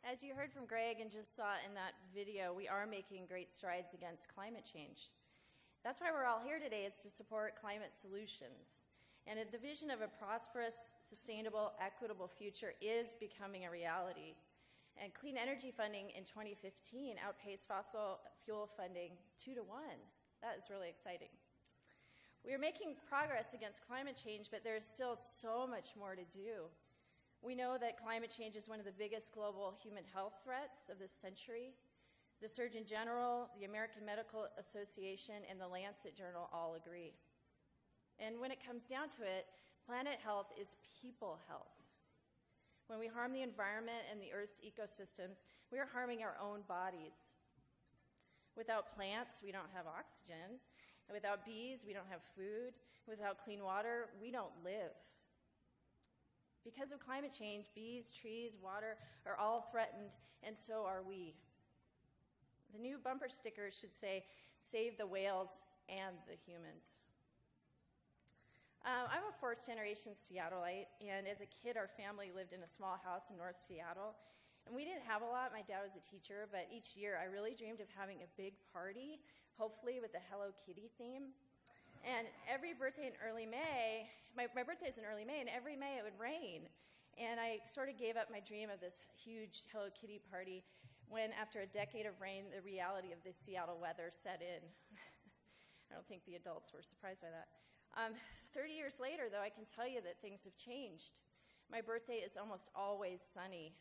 As you heard from Greg and just saw in that video, we are making great strides against climate change. That's why we're all here today, is to support climate solutions. And the vision of a prosperous, sustainable, equitable future is becoming a reality. And clean energy funding in 2015 outpaced fossil fuel funding 2-1. That is really exciting. We are making progress against climate change, but there is still so much more to do. We know that climate change is one of the biggest global human health threats of this century. The Surgeon General, the American Medical Association, and the Lancet Journal all agree. And when it comes down to it, planet health is people health. When we harm the environment and the Earth's ecosystems, we are harming our own bodies. Without plants, we don't have oxygen. And without bees, we don't have food. Without clean water, we don't live. Because of climate change, bees, trees, water are all threatened, and so are we. The new bumper stickers should say, "Save the whales and the humans." I'm a fourth-generation Seattleite, and as a kid, our family lived in a small house in North Seattle. And we didn't have a lot. My dad was a teacher, but each year I really dreamed of having a big party, hopefully with a Hello Kitty theme. And every birthday in early May, my birthday is in early May, and every May it would rain. And I sort of gave up my dream of this huge Hello Kitty party when, after a decade of rain, the reality of the Seattle weather set in. I don't think the adults were surprised by that. 30 years later, though, I can tell you that things have changed. My birthday is almost always sunny.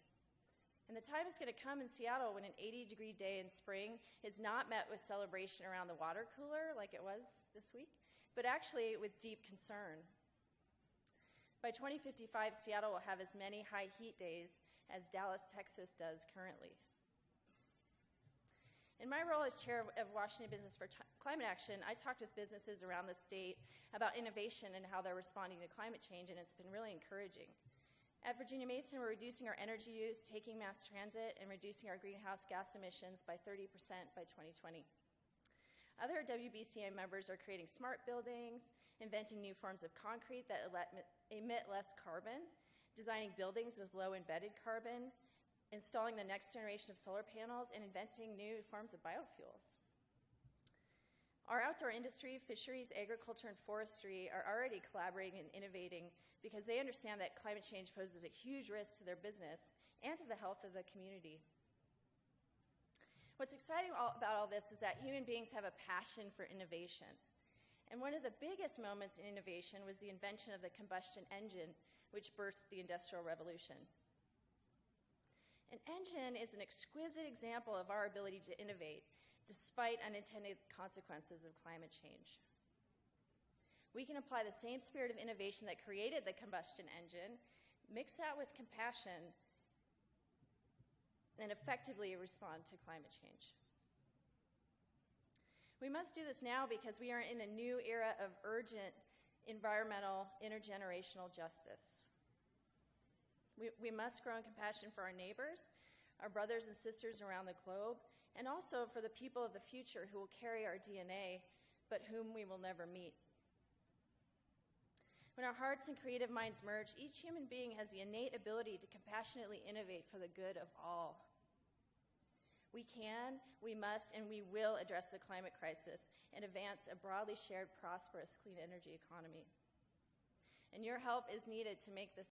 And the time is going to come in Seattle when an 80-degree day in spring is not met with celebration around the water cooler like it was this week, but actually with deep concern. By 2055, Seattle will have as many high heat days as Dallas, Texas does currently. In my role as chair of Washington Business for Climate Action, I talked with businesses around the state about innovation and how they're responding to climate change, and it's been really encouraging. At Virginia Mason, we're reducing our energy use, taking mass transit, and reducing our greenhouse gas emissions by 30% by 2020. Other WBCA members are creating smart buildings, inventing new forms of concrete that emit less carbon, designing buildings with low embedded carbon, installing the next generation of solar panels, and inventing new forms of biofuels. Our outdoor industry, fisheries, agriculture, and forestry are already collaborating and innovating because they understand that climate change poses a huge risk to their business and to the health of the community. What's exciting about all this is that human beings have a passion for innovation. And one of the biggest moments in innovation was the invention of the combustion engine, which birthed the Industrial Revolution. An engine is an exquisite example of our ability to innovate, despite unintended consequences of climate change. We can apply the same spirit of innovation that created the combustion engine, mix that with compassion, and effectively respond to climate change. We must do this now because we are in a new era of urgent environmental intergenerational justice. We must grow in compassion for our neighbors, our brothers and sisters around the globe, and also for the people of the future who will carry our DNA, but whom we will never meet. When our hearts and creative minds merge, each human being has the innate ability to compassionately innovate for the good of all. We can, we must, and we will address the climate crisis and advance a broadly shared, prosperous, clean energy economy. And your help is needed to make this